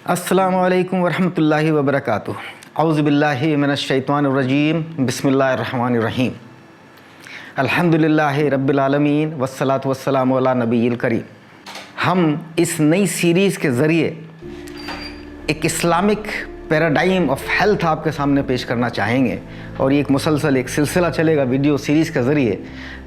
अस्सलामु अलैकुम वरहमतुल्लाहि वबरकातुह। औज़ु बिल्लाहि मिनश शैतानिर रजीम। बिस्मिल्लाहिर रहमानिर रहीम। अल्हम्दुलिल्लाहि रब्बिल आलमीन वस्सलातु वस्सलामु अला नबिय्यिल करीम। हम इस नई सीरीज़ के ज़रिए एक इस्लामिक पैराडाइम ऑफ हेल्थ आपके सामने पेश करना चाहेंगे और ये एक मुसलसल एक सिलसिला चलेगा वीडियो सीरीज़ के ज़रिए,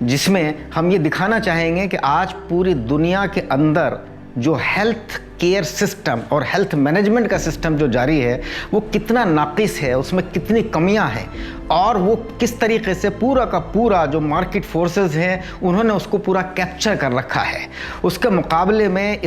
जिसमें हम ये दिखाना चाहेंगे कि आज पूरी दुनिया के अंदर जो हेल्थ केयर सिस्टम और हेल्थ मैनेजमेंट का सिस्टम जो जारी है वो कितना नाक़िस है, उसमें कितनी कमियां हैं और वो किस तरीके से पूरा का पूरा जो मार्केट फोर्सेस हैं उन्होंने उसको पूरा कैप्चर कर रखा है। उसके मुकाबले में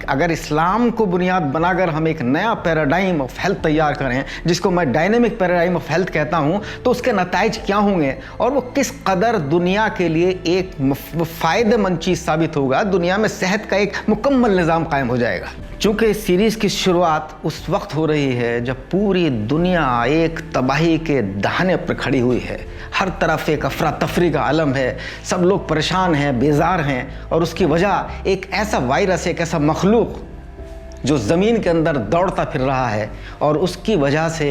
अगर इस्लाम को बुनियाद बनाकर हम एक नया पैराडाइम ऑफ हेल्थ तैयार करें, जिसको मैं डायनेमिक पैराडाइम ऑफ हेल्थ कहता हूँ, तो उसके नताइज क्या होंगे और वो किस कदर दुनिया के लिए एक फ़ायदेमंद चीज़ साबित होगा। दुनिया में सेहत का एक मुकम्मल निज़ाम कायम हो जाएगा। चूँकि इस सीरीज़ की शुरुआत उस वक्त हो रही है जब पूरी दुनिया एक तबाही के दहाने पर खड़ी हुई है, हर तरफ एक अफरा तफरी का आलम है, सब लोग परेशान हैं, बेजार हैं और उसकी वजह एक ऐसा वायरस, एक ऐसा मखलूक जो ज़मीन के अंदर दौड़ता फिर रहा है और उसकी वजह से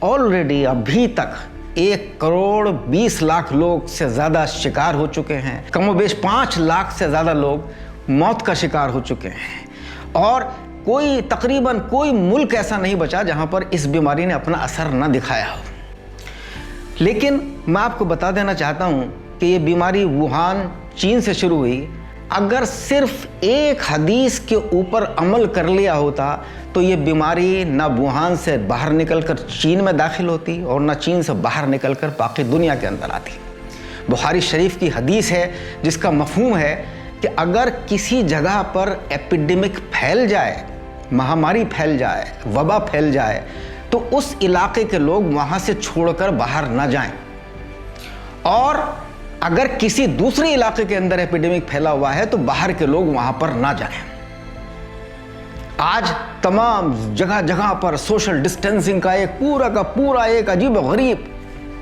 ऑलरेडी अभी तक 1,20,00,000 लोग से ज़्यादा शिकार हो चुके हैं। कमोबेश 5 लाख से ज़्यादा लोग मौत का शिकार हो चुके हैं और तकरीबन कोई मुल्क ऐसा नहीं बचा जहां पर इस बीमारी ने अपना असर न दिखाया हो। लेकिन मैं आपको बता देना चाहता हूं कि ये बीमारी वुहान, चीन से शुरू हुई। अगर सिर्फ एक हदीस के ऊपर अमल कर लिया होता तो ये बीमारी ना वुहान से बाहर निकलकर चीन में दाखिल होती और ना चीन से बाहर निकलकर बाकी दुनिया के अंदर आती। बुखारी शरीफ की हदीस है जिसका मफहूम है कि अगर किसी जगह पर एपिडेमिक फैल जाए, महामारी फैल जाए, वबा फैल जाए, तो उस इलाके के लोग वहाँ से छोड़कर बाहर ना जाएं। और अगर किसी दूसरे इलाके के अंदर एपिडेमिक फैला हुआ है तो बाहर के लोग वहाँ पर ना जाएं। आज तमाम जगह जगह पर सोशल डिस्टेंसिंग का एक अजीब गरीब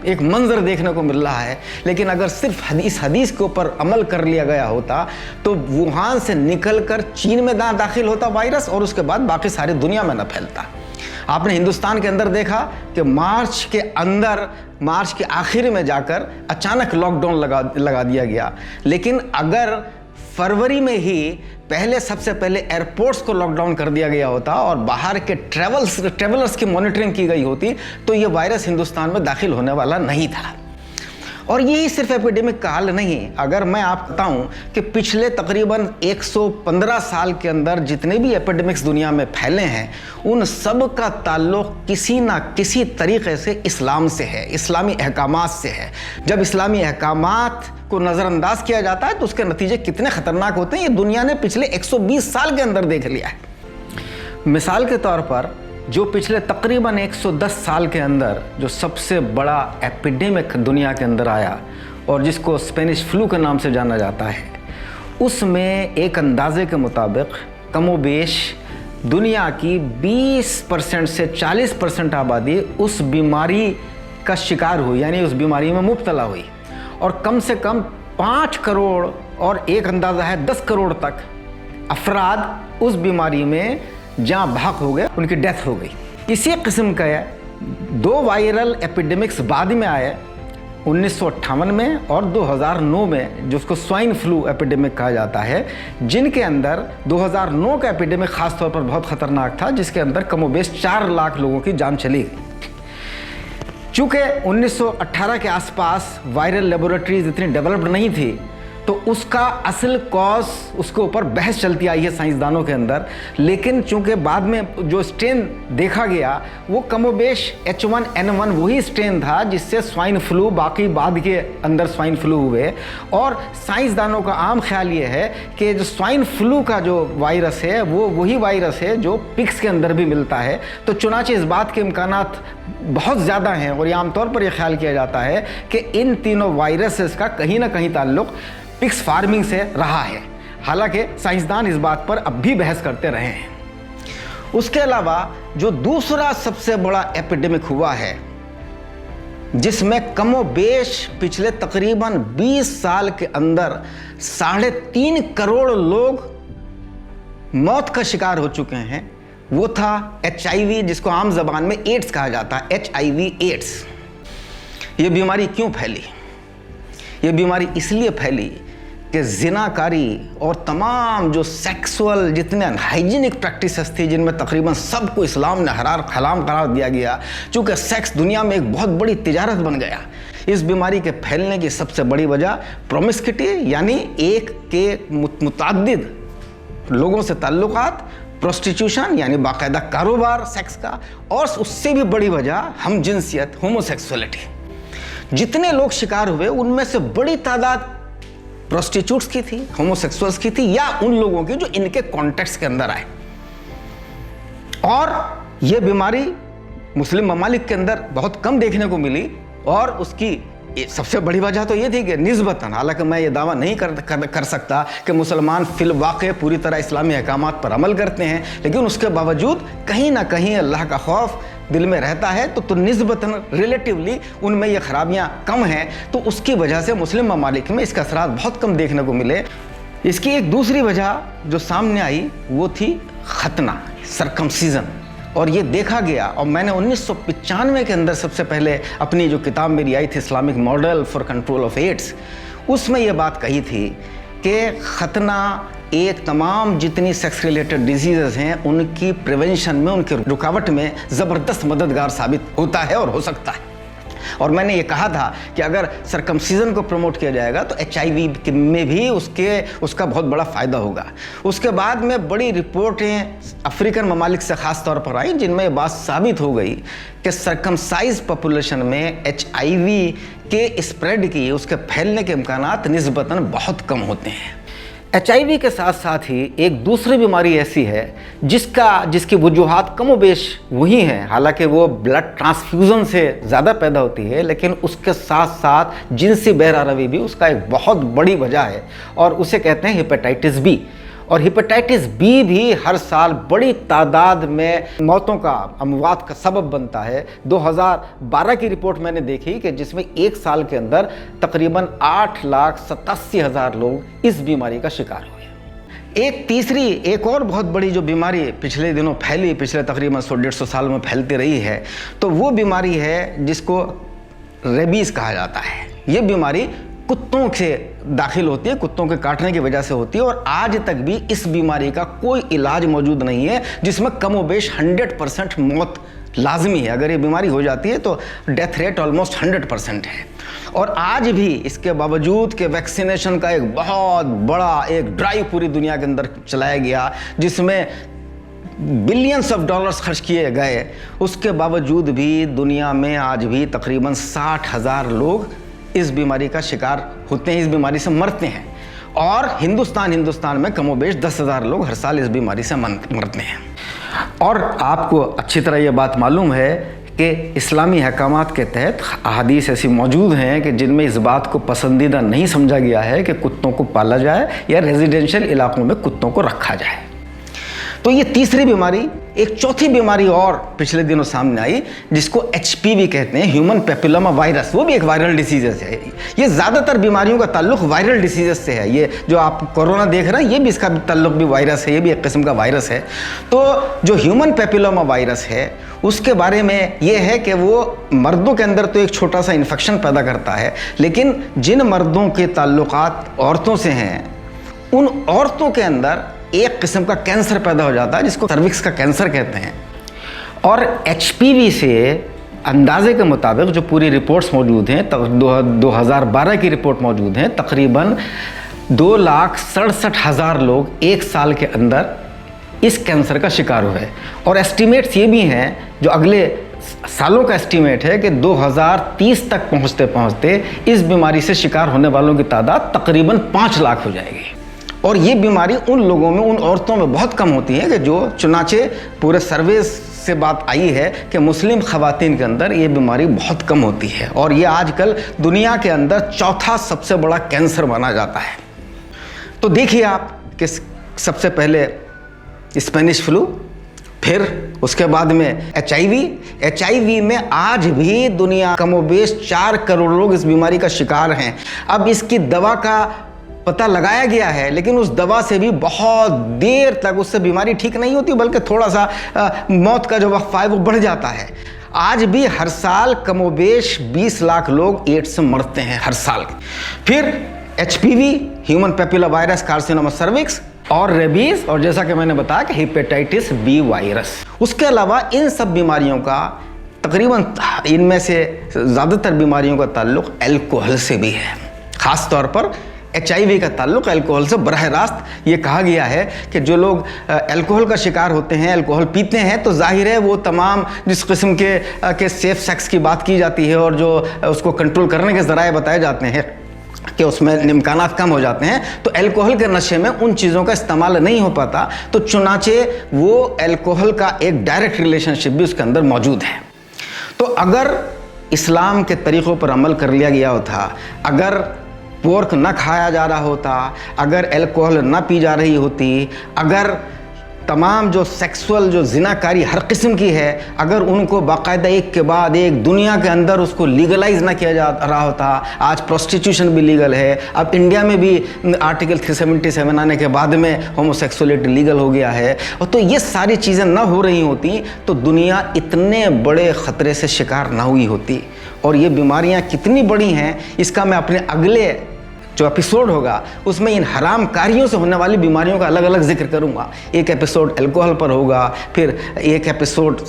एक मंजर देखने को मिल रहा है। लेकिन अगर सिर्फ इस हदीस के ऊपर अमल कर लिया गया होता तो वुहान से निकलकर चीन में दाखिल होता वायरस और उसके बाद बाकी सारी दुनिया में न फैलता। आपने हिंदुस्तान के अंदर देखा कि मार्च के आखिर में जाकर अचानक लॉकडाउन लगा दिया गया। लेकिन अगर फरवरी में ही सबसे पहले एयरपोर्ट्स को लॉकडाउन कर दिया गया होता और बाहर के ट्रेवलर्स की मॉनिटरिंग की गई होती तो ये वायरस हिंदुस्तान में दाखिल होने वाला नहीं था। और यही सिर्फ एपिडेमिक का हाल नहीं। अगर मैं आपको बताऊं कि पिछले तकरीबन 115 साल के अंदर जितने भी एपिडेमिक्स दुनिया में फैले हैं उन सब का ताल्लुक किसी ना किसी तरीके से इस्लाम से है, इस्लामी अहकामात से है। जब इस्लामी अहकामात को नज़रअंदाज किया जाता है तो उसके नतीजे कितने ख़तरनाक होते हैं ये दुनिया ने पिछले 120 साल के अंदर देख लिया है। मिसाल के तौर पर जो पिछले तकरीबन 110 साल के अंदर जो सबसे बड़ा एपिडेमिक दुनिया के अंदर आया और जिसको स्पेनिश फ्लू के नाम से जाना जाता है, उसमें एक अंदाजे के मुताबिक कमोबेश दुनिया की 20% से 40% आबादी उस बीमारी का शिकार हुई, यानी उस बीमारी में मुब्तला हुई और कम से कम 5 करोड़ और एक अंदाज़ा है 10 करोड़ तक अफराद उस बीमारी में जहाँ भाग हो गए, उनकी डेथ हो गई। इसी किस्म का 2 वायरल एपिडेमिक्स बाद में आए 1958 में और 2009 में, जिसको स्वाइन फ्लू एपिडेमिक कहा जाता है, जिनके अंदर 2009 का एपिडेमिक ख़ास तौर पर बहुत ख़तरनाक था, जिसके अंदर कमोबेश 4 लाख लोगों की जान चली गई। चूँकि 1918 के आसपास वायरल लेबोरेटरीज इतनी डेवलप्ड नहीं थी तो उसका असल कॉज उसके ऊपर बहस चलती आई है साइंसदानों के अंदर। लेकिन चूंकि बाद में जो स्ट्रेन देखा गया वो कमोबेश H1N1 वही स्ट्रेन था जिससे स्वाइन फ्लू बाकी बाद के अंदर स्वाइन फ्लू हुए। और साइंसदानों का आम ख्याल ये है कि जो स्वाइन फ्लू का जो वायरस है वो वही वायरस है जो पिग्स के अंदर भी मिलता है। तो चुनाचे इस बात के इम्कानात बहुत ज़्यादा हैं और ये आमतौर पर यह ख्याल किया जाता है कि इन तीनों वायरसेस का कहीं ना कहीं ताल्लुक़ पिग्स फार्मिंग से रहा है। हालांकि साइंसदान इस बात पर अब भी बहस करते रहे हैं। उसके अलावा जो दूसरा सबसे बड़ा एपिडेमिक हुआ है जिसमें कमोबेश पिछले तकरीबन 20 साल के अंदर 3.5 करोड़ लोग मौत का शिकार हो चुके हैं, वो था HIV, जिसको आम जबान में एड्स कहा जाता है, HIV एड्स। ये बीमारी क्यों फैली? ये बीमारी इसलिए फैली कि ज़िनाकारी और तमाम जो सेक्सुअल जितने अनहाइजीनिक प्रैक्टिसेस थी, जिनमें तकरीबन सबको इस्लाम ने हराम करार दिया गया, चूँकि सेक्स दुनिया में एक बहुत बड़ी तिजारत बन गया। इस बीमारी के फैलने की सबसे बड़ी वजह प्रोमिस्क्यूटी, यानी एक के मुतअद्दिद लोगों से ताल्लुकात, प्रोस्टिट्यूशन यानी बाकायदा कारोबार सेक्स का, और उससे भी बड़ी वजह हम जिनसियत, होमोसेक्सुअलिटी। जितने लोग शिकार हुए उनमें से बड़ी तादाद प्रोस्टिट्यूट्स की थी, होमोसेक्सुअल्स की थी, या उन लोगों की जो इनके कॉन्टेक्स्ट के अंदर आए। और ये बीमारी मुस्लिम ममालिक के अंदर बहुत कम देखने को मिली, और उसकी सबसे बड़ी वजह तो ये थी कि निस्बतन, हालांकि मैं ये दावा नहीं कर सकता कि मुसलमान फिल वाक़े पूरी तरह इस्लामी अहकामात पर अमल करते हैं, लेकिन उसके बावजूद कहीं ना कहीं अल्लाह का खौफ दिल में रहता है, तो निस्बतन रिलेटिवली उनमें ये खराबियाँ कम हैं, तो उसकी वजह से मुस्लिम ममालिक में इसका असरात बहुत कम देखने को मिले। इसकी एक दूसरी वजह जो सामने आई वो थी खतना, सरकमसीजन। और ये देखा गया, और मैंने 1995 के अंदर सबसे पहले अपनी जो किताब मेरी आई थी Islamic model for control of AIDS, उसमें ये बात कही थी कि खतना एक तमाम जितनी सेक्स रिलेटेड डिजीज़ हैं उनकी प्रिवेंशन में, उनकी रुकावट में ज़बरदस्त मददगार साबित होता है और हो सकता है। और मैंने ये कहा था कि अगर सरकमसीजन को प्रमोट किया जाएगा तो HIV में भी उसका बहुत बड़ा फ़ायदा होगा। उसके बाद में बड़ी रिपोर्टें अफ्रीकन ममालिक से ख़ास तौर पर आई, जिनमें ये बात साबित हो गई कि सरकमसाइज पॉपुलेशन में HIV के स्प्रेड की, उसके फैलने के इम्कानात निस्बतन बहुत कम होते हैं। HIV के साथ साथ ही एक दूसरी बीमारी ऐसी है जिसकी वजूहात कम बेश वही हैं, हालांकि वो ब्लड ट्रांसफ्यूज़न से ज़्यादा पैदा होती है, लेकिन उसके साथ साथ जिनसी बहरारवी भी उसका एक बहुत बड़ी वजह है, और उसे कहते हैं हेपेटाइटिस बी। और हेपेटाइटिस बी भी हर साल बड़ी तादाद में मौतों का, अमवात का सबब बनता है। 2012 की रिपोर्ट मैंने देखी कि जिसमें एक साल के अंदर तकरीबन 8,87,000 लोग इस बीमारी का शिकार हुए। एक और बहुत बड़ी जो बीमारी पिछले दिनों फैली, पिछले तकरीबन 100-150 साल में फैलती रही है, तो वो बीमारी है जिसको रेबीज़ कहा जाता है। ये बीमारी कुत्तों से दाखिल होती है, कुत्तों के काटने की वजह से होती है, और आज तक भी इस बीमारी का कोई इलाज मौजूद नहीं है जिसमें कमोबेश 100% मौत लाजमी है। अगर ये बीमारी हो जाती है तो डेथ रेट ऑलमोस्ट 100% है। और आज भी इसके बावजूद कि वैक्सीनेशन का एक बहुत बड़ा एक ड्राइव पूरी दुनिया के अंदर चलाया गया, जिसमें बिलियंस ऑफ डॉलर्स खर्च किए गए, उसके बावजूद भी दुनिया में आज भी तकरीबन 60,000 लोग इस बीमारी का शिकार होते हैं, इस बीमारी से मरते हैं। और हिंदुस्तान में कमोबेश 10,000 लोग हर साल इस बीमारी से मरते हैं। और आपको अच्छी तरह ये बात मालूम है कि इस्लामी अहकामात के तहत अहादीस ऐसी मौजूद हैं कि जिनमें इस बात को पसंदीदा नहीं समझा गया है कि कुत्तों को पाला जाए या रेजिडेंशियल इलाकों में कुत्तों को रखा जाए। तो ये तीसरी बीमारी, एक चौथी बीमारी और पिछले दिनों सामने आई जिसको HPV कहते हैं, ह्यूमन पेपिलोमा वायरस। वो भी एक वायरल डिसीज़ है। ये ज़्यादातर बीमारियों का ताल्लुक वायरल डिसीज़ से है। ये जो आप कोरोना देख रहे हैं, ये भी इसका ताल्लुक भी वायरस है, ये भी एक किस्म का वायरस है। तो जो ह्यूमन पेपिलोमा वायरस है उसके बारे में ये है कि वो मर्दों के अंदर तो एक छोटा सा इन्फेक्शन पैदा करता है, लेकिन जिन मर्दों के ताल्लुकात औरतों से हैं उन औरतों के अंदर एक किस्म का कैंसर पैदा हो जाता है जिसको सर्विक्स का कैंसर कहते हैं। और HPV से अंदाजे के मुताबिक जो पूरी रिपोर्ट्स मौजूद हैं, 2012 की रिपोर्ट मौजूद हैं, तकरीबन 2,67,000 लोग एक साल के अंदर इस कैंसर का शिकार हुए। और एस्टीमेट्स ये भी हैं, जो अगले सालों का एस्टीमेट है कि 2030 तक पहुँचते पहुँचते इस बीमारी से शिकार होने वालों की तादाद तकरीबन 5 लाख हो जाएगी। और ये बीमारी उन लोगों में, उन औरतों में बहुत कम होती है कि जो चुनाचे पूरे सर्वे से बात आई है कि मुस्लिम ख़वातीन के अंदर ये बीमारी बहुत कम होती है। और ये आजकल दुनिया के अंदर चौथा सबसे बड़ा कैंसर माना जाता है। तो देखिए आप कि सबसे पहले स्पेनिश फ्लू, फिर उसके बाद में HIV में आज भी दुनिया कमोबेश 4 करोड़ लोग इस बीमारी का शिकार हैं। अब इसकी दवा का पता लगाया गया है, लेकिन उस दवा से भी बहुत देर तक उससे बीमारी ठीक नहीं होती, बल्कि थोड़ा सा मौत का जो वक्फा है वो बढ़ जाता है। आज भी हर साल कमोबेश 20 लाख लोग एड्स से मरते हैं हर साल। फिर HPV, human papilla virus carcinoma cervix, और रेबीज, और जैसा कि मैंने बताया कि हेपेटाइटिस बी वायरस। उसके अलावा इन सब बीमारियों का तकरीबन इनमें से ज़्यादातर बीमारियों का ताल्लुक़ अल्कोहल से भी है। ख़ास तौर पर HIV का ताल्लुक़ अल्कोहल से बरह रास्त। ये कहा गया है कि जो लोग अल्कोहल का शिकार होते हैं, अल्कोहल पीते हैं, तो जाहिर है वो तमाम जिस किस्म के सेफ सेक्स की बात की जाती है और जो उसको कंट्रोल करने के ज़राए बताए जाते हैं कि उसमें इम्कानात कम हो जाते हैं, तो अल्कोहल के नशे में उन चीज़ों का इस्तेमाल नहीं हो पाता। तो चुनाचे वो अल्कोहल का एक डायरेक्ट रिलेशनशिप भी उसके अंदर मौजूद है। तो अगर इस्लाम के तरीक़ों पर अमल कर लिया गया होता, अगर पोर्क न खाया जा रहा होता, अगर अल्कोहल न पी जा रही होती, अगर तमाम जो सेक्सुअल जो जिनाकारी हर किस्म की है, अगर उनको बाकायदा एक के बाद एक दुनिया के अंदर उसको लीगलाइज ना किया जा रहा होता। आज प्रोस्टिट्यूशन भी लीगल है, अब इंडिया में भी आर्टिकल 377 आने के बाद में होमोसेक्सुअलिटी लीगल हो गया है। और तो ये सारी चीज़ें ना हो रही होती तो दुनिया इतने बड़े ख़तरे से शिकार ना हुई होती। और ये बीमारियाँ कितनी बड़ी हैं इसका मैं अपने अगले जो एपिसोड होगा उसमें इन हराम कारियों से होने वाली बीमारियों का अलग अलग जिक्र करूंगा। एक एपिसोड अल्कोहल पर होगा, फिर एक एपिसोड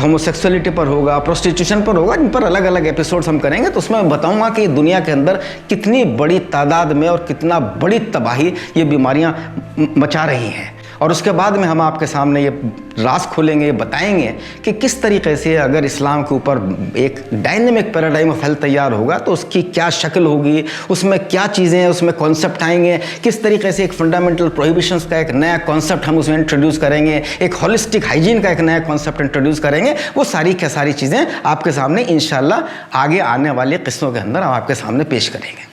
होमोसेक्सुअलिटी पर होगा, प्रोस्टिट्यूशन पर होगा। इन पर अलग अलग एपिसोड्स हम करेंगे। तो उसमें मैं बताऊंगा कि दुनिया के अंदर कितनी बड़ी तादाद में और कितना बड़ी तबाही ये बीमारियां मचा रही हैं। और उसके बाद में हम आपके सामने ये राज खोलेंगे, ये बताएंगे कि किस तरीके से अगर इस्लाम के ऊपर एक डायनेमिक पैराडाइम ऑफ हेल्थ तैयार होगा तो उसकी क्या शक्ल होगी, उसमें क्या चीज़ें हैं, उसमें कॉन्सेप्ट आएंगे, किस तरीके से एक फंडामेंटल प्रोहिबिशंस का एक नया कॉन्सेप्ट हम उसमें इंट्रोड्यूस करेंगे, एक होलिस्टिक हाइजीन का एक नया कॉन्सेप्ट इंट्रोड्यूस करेंगे। वो सारी की सारी चीज़ें आपके सामने इंशाल्लाह आगे आने वाले किस्सों के अंदर हम आपके सामने पेश करेंगे।